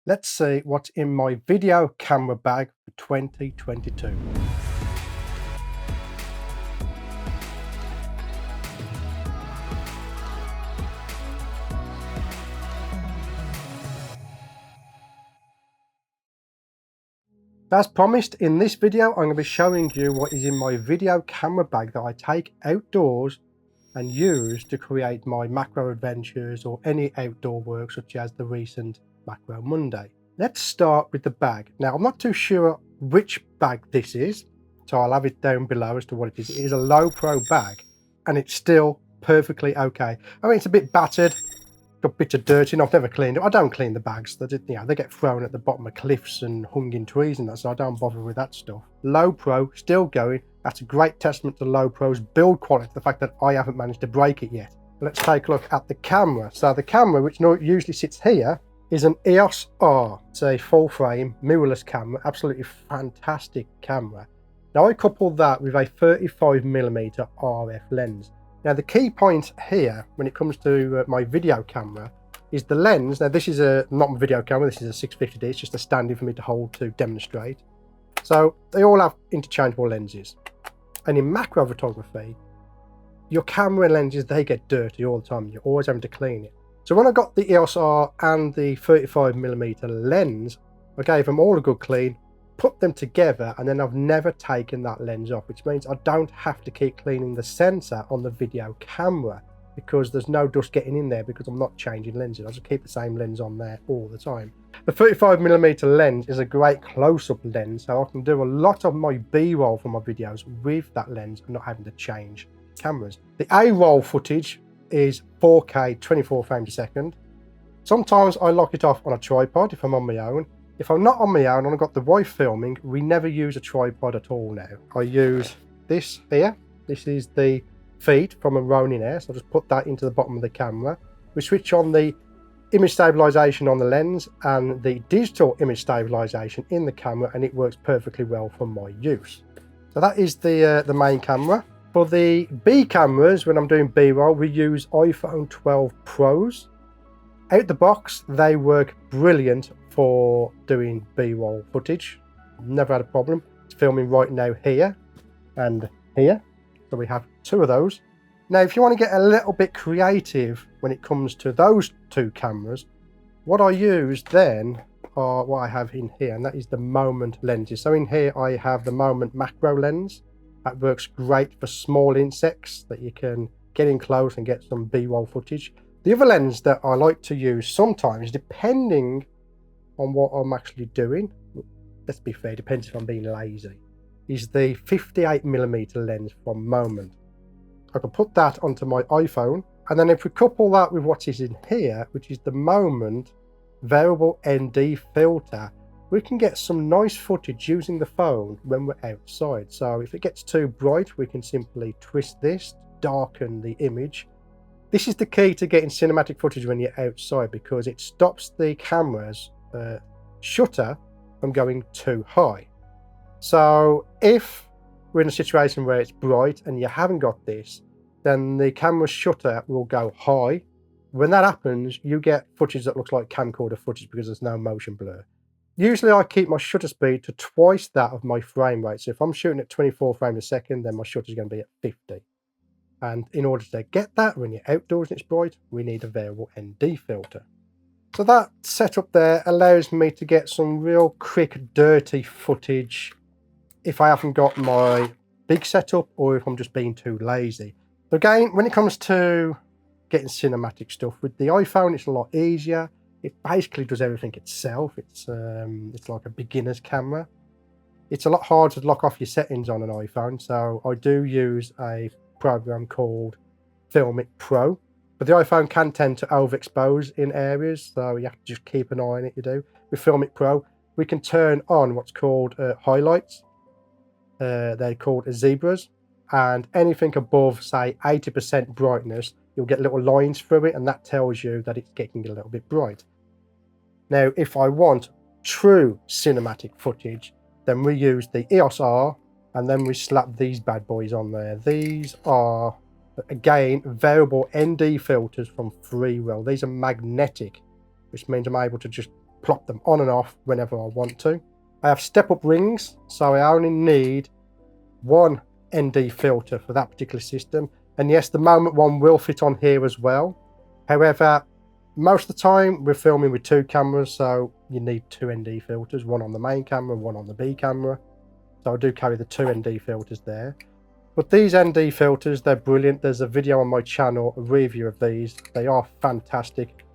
Let's see what's in my video camera bag for 2022. As promised, in this video I'm going to be showing you what is in my video camera bag that I take outdoors and use to create my macro adventures or any outdoor work such as the recent Macro Monday. Let's start with the bag. Now, I'm not too sure which bag this is, so I'll have it down below as to what it is. It is a low pro bag and it's still perfectly okay. I mean, it's a bit battered, got bits of dirt in. I've never cleaned it. I don't clean the bags. They get thrown at the bottom of cliffs and hung in trees and that, so I don't bother with that stuff. Low pro, still going. That's a great testament to Low Pro's build quality, the fact that I haven't managed to break it yet. Let's take a look at the camera. So the camera, which usually sits here, is an EOS R. It's a full frame, mirrorless camera, absolutely fantastic camera. Now I coupled that with a 35mm RF lens. Now the key point here when it comes to my video camera is the lens. Now this is not my video camera, this is a 650D, it's just a stand-in for me to hold to demonstrate. So they all have interchangeable lenses. And in macro photography, your camera lenses, they get dirty all the time. You're always having to clean it. So when I got the EOS R and the 35mm lens, I gave them all a good clean, put them together, and then I've never taken that lens off, which means I don't have to keep cleaning the sensor on the video camera because there's no dust getting in there because I'm not changing lenses. I just keep the same lens on there all the time. The 35mm lens is a great close-up lens, so I can do a lot of my B-roll for my videos with that lens and not having to change cameras. The A-roll footage is 4K 24 frames a second. Sometimes I lock it off on a tripod if I'm on my own. If I'm not on my own and I've got the wife filming, we never use a tripod at all now. I use this here. This is the feed from a Ronin S. I'll just put that into the bottom of the camera. We switch on the image stabilization on the lens and the digital image stabilization in the camera, and it works perfectly well for my use. So that is the main camera. For the B cameras, when I'm doing B-roll, we use iPhone 12 Pros. Out the box, they work brilliant for doing B-roll footage. Never had a problem. It's filming right now here and here. So we have two of those. Now, if you want to get a little bit creative when it comes to those two cameras, what I use then are what I have in here, and that is the Moment lenses. So in here, I have the Moment macro lens. That works great for small insects that you can get in close and get some B-roll footage. The other lens that I like to use sometimes, depending on what I'm actually doing, let's be fair, depends if I'm being lazy, is the 58mm lens from Moment. I can put that onto my iPhone, and then if we couple that with what is in here, which is the Moment variable ND filter, we can get some nice footage using the phone when we're outside. So if it gets too bright, we can simply twist this, darken the image. This is the key to getting cinematic footage when you're outside, because it stops the camera's shutter from going too high. So if we're in a situation where it's bright and you haven't got this, then the camera's shutter will go high. When that happens, you get footage that looks like camcorder footage because there's no motion blur. Usually I keep my shutter speed to twice that of my frame rate. So if I'm shooting at 24 frames a second, then my shutter is going to be at 50. And in order to get that when you're outdoors and it's bright, we need a variable ND filter. So that setup there allows me to get some real quick, dirty footage if I haven't got my big setup or if I'm just being too lazy. So again, when it comes to getting cinematic stuff, with the iPhone, it's a lot easier. It basically does everything itself. It's like a beginner's camera. It's a lot harder to lock off your settings on an iPhone, so I do use a program called Feelworld Pro. But the iPhone can tend to overexpose in areas, so you have to just keep an eye on it. You do. With Feelworld Pro, we can turn on what's called highlights. They're called zebras, and anything above, say, 80% brightness, you'll get little lines through it, and that tells you that it's getting a little bit bright. Now, if I want true cinematic footage, then we use the EOS R, and then we slap these bad boys on there. These are, again, variable ND filters from Freewell. These are magnetic, which means I'm able to just plop them on and off whenever I want to. I have step-up rings, so I only need one ND filter for that particular system. And yes, the moment one will fit on here as well. However, most of the time we're filming with 2 cameras, so you need 2 ND filters, one on the main camera, one on the B camera. So I do carry the 2 ND filters there. But these ND filters, they're brilliant. There's a video on my channel, a review of these. They are fantastic.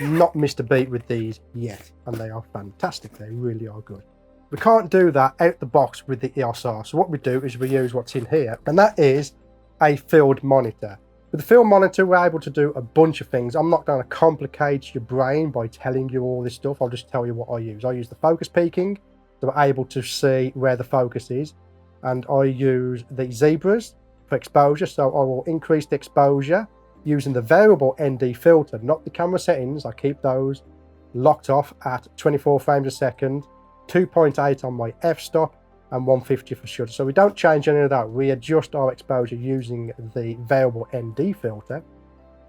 Not missed a beat with these yet, and they are fantastic. They really are good. We can't do that out the box with the EOS R. So what we do is we use what's in here, and that is a field monitor. With the field monitor, we're able to do a bunch of things. I'm not going to complicate your brain by telling you all this stuff. I'll just tell you what I use. I use the focus peaking, so we're able to see where the focus is. And I use the zebras for exposure, so I will increase the exposure using the variable ND filter, not the camera settings. I keep those locked off at 24 frames a second, 2.8 on my f-stop, and 150 for shutter. So we don't change any of that. We adjust our exposure using the variable ND filter,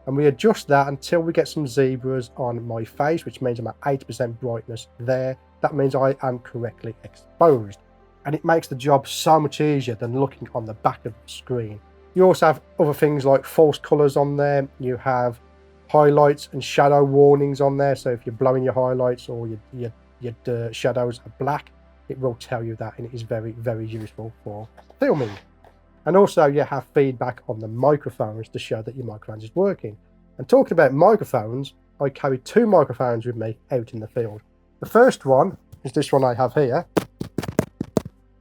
and we adjust that until we get some zebras on my face, which means I'm at 80% brightness there. That means I am correctly exposed, and it makes the job so much easier than looking on the back of the screen. You also have other things like false colors on there. You have highlights and shadow warnings on there, so if you're blowing your highlights or your shadows are black, it will tell you that, and it is very, very useful for filming. And also you have feedback on the microphones to show that your microphone is working. And talking about microphones, I carry 2 microphones with me out in the field. The first one is this one I have here,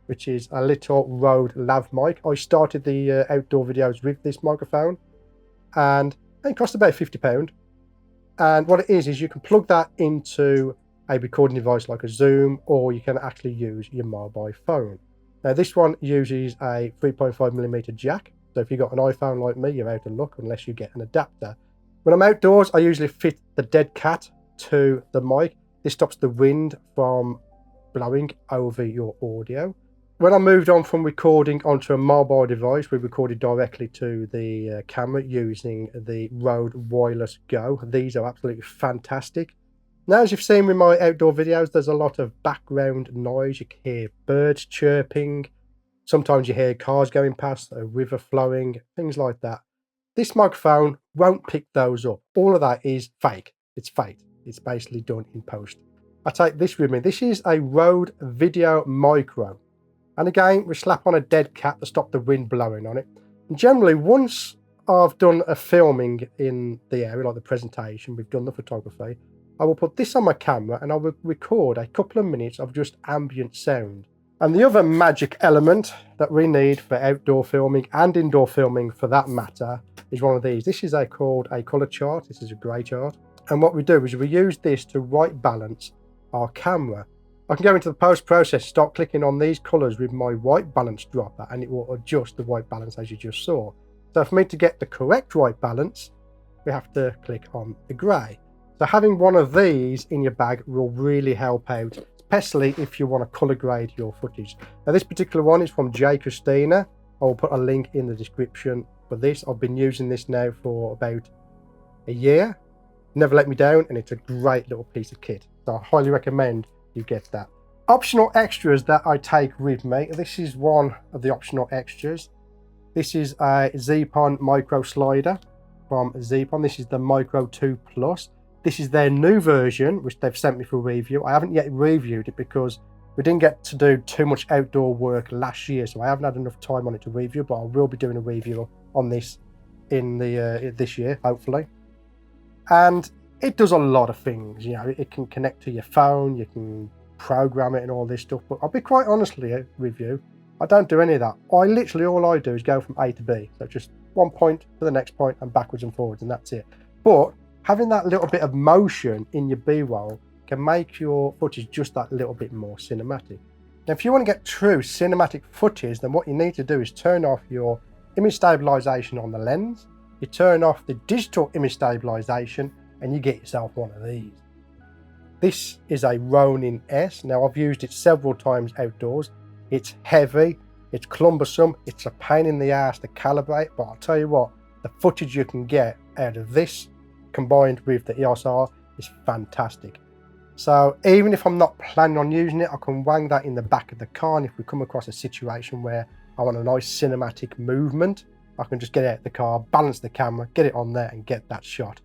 which is a little Rode Lav Mic. I started the outdoor videos with this microphone, and it cost about £50. And what it is you can plug that into a recording device like a Zoom, or you can actually use your mobile phone. Now this one uses a 3.5mm jack, so if you've got an iPhone like me, you're out of luck unless you get an adapter. When I'm outdoors, I usually fit the dead cat to the mic. This stops the wind from blowing over your audio. When I moved on from recording onto a mobile device, we recorded directly to the camera using the Rode Wireless Go. These are absolutely fantastic. Now, as you've seen with my outdoor videos, there's a lot of background noise. You can hear birds chirping. Sometimes you hear cars going past, a river flowing, things like that. This microphone won't pick those up. All of that is fake. It's fake. It's basically done in post. I take this with me. This is a Rode Video Micro. And again, we slap on a dead cat to stop the wind blowing on it. And generally, once I've done a filming in the area, like the presentation, we've done the photography, I will put this on my camera and I will record a couple of minutes of just ambient sound. And the other magic element that we need for outdoor filming and indoor filming for that matter is one of these. This is called a color chart. This is a grey chart. And what we do is we use this to white balance our camera. I can go into the post process, start clicking on these colors with my white balance dropper, and it will adjust the white balance as you just saw. So for me to get the correct white balance, we have to click on the grey. So having one of these in your bag will really help out, especially if you want to color grade your footage. Now this particular one is from J. Christina. I will put a link in the description for this. I've been using this now for about a year. Never let me down, and it's a great little piece of kit. So I highly recommend you get that. Optional extras that I take with me. This is one of the optional extras. This is a Zeapon Micro slider from Zeapon. This is the Micro 2 Plus. This is their new version, which they've sent me for review. I haven't yet reviewed it because we didn't get to do too much outdoor work last year, so I haven't had enough time on it to review, but I will be doing a review on this in the this year, hopefully. And it does a lot of things. You know, it can connect to your phone, you can program it and all this stuff, but I'll be quite honestly with you, I don't do any of that. All I do is go from A to B, so just one point to the next point and backwards and forwards, and that's it. But having that little bit of motion in your B-roll can make your footage just that little bit more cinematic. Now, if you want to get true cinematic footage, then what you need to do is turn off your image stabilization on the lens, you turn off the digital image stabilization, and you get yourself one of these. This is a Ronin S. Now, I've used it several times outdoors. It's heavy, it's cumbersome, it's a pain in the ass to calibrate, but I'll tell you what, the footage you can get out of this combined with the EOS R is fantastic. So even if I'm not planning on using it, I can wang that in the back of the car, and if we come across a situation where I want a nice cinematic movement, I can just get out of the car, balance the camera, get it on there and get that shot.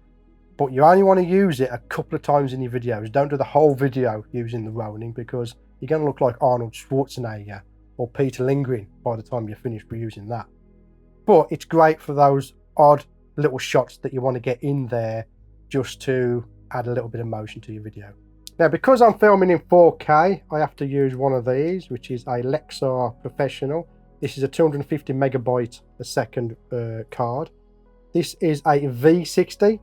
But you only want to use it a couple of times in your videos. Don't do the whole video using the Ronin, because you're going to look like Arnold Schwarzenegger or Peter Lindgren by the time you're finished using that. But it's great for those odd little shots that you want to get in there just to add a little bit of motion to your video. Now, because I'm filming in 4K, I have to use one of these, which is a Lexar Professional. This is a 250 megabyte a second card. This is a V60.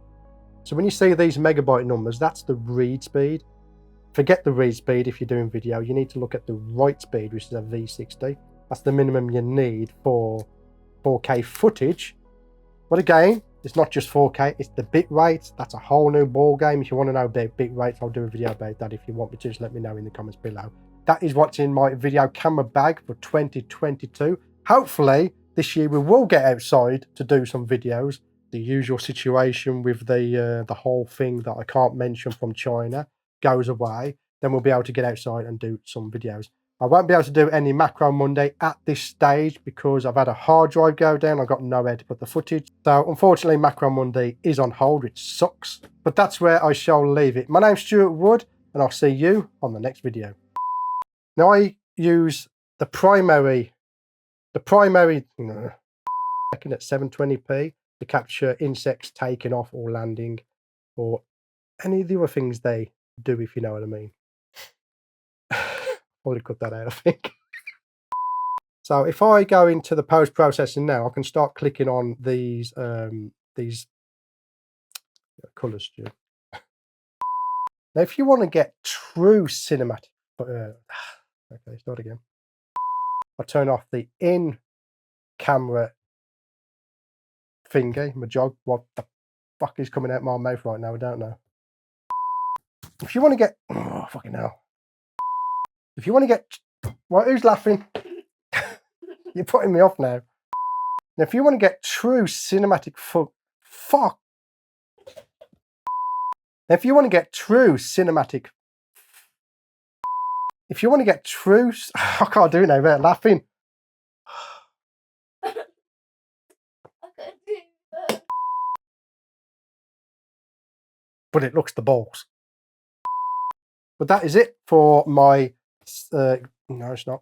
So when you see these megabyte numbers, that's the read speed. Forget the read speed if you're doing video. You need to look at the write speed, which is a V60. That's the minimum you need for 4K footage. But again, it's not just 4K, it's the bit rate. That's a whole new ball game. If you want to know about bit rates, I'll do a video about that. If you want me to, just let me know in the comments below. That is what's in my video camera bag for 2022. Hopefully this year we will get outside to do some videos. The usual situation with the whole thing that I can't mention from China goes away, then we'll be able to get outside and do some videos. I won't be able to do any Macro Monday at this stage because I've had a hard drive go down. I've got nowhere to put the footage. So unfortunately, Macro Monday is on hold, which sucks. But that's where I shall leave it. My name's Stuart Wood, and I'll see you on the next video. Now I use the primary at 720p to capture insects taking off or landing, or any of the other things they do, if you know what I mean. Probably cut that out, I think. So if I go into the post processing now, I can start clicking on these colors. Now, if you want to get true cinematic, okay, start again. I turn off the in-camera thingy, my jog. What the fuck is coming out my mouth right now? I don't know. If you want to get, oh fucking hell. If you want to get, what? Who's laughing? You're putting me off now. Now, if you want to get true cinematic fuck. Now, if you want to get true cinematic, if you want to get true, I can't do it now. They're laughing. But it looks the balls. But that is it for my. No, it's not.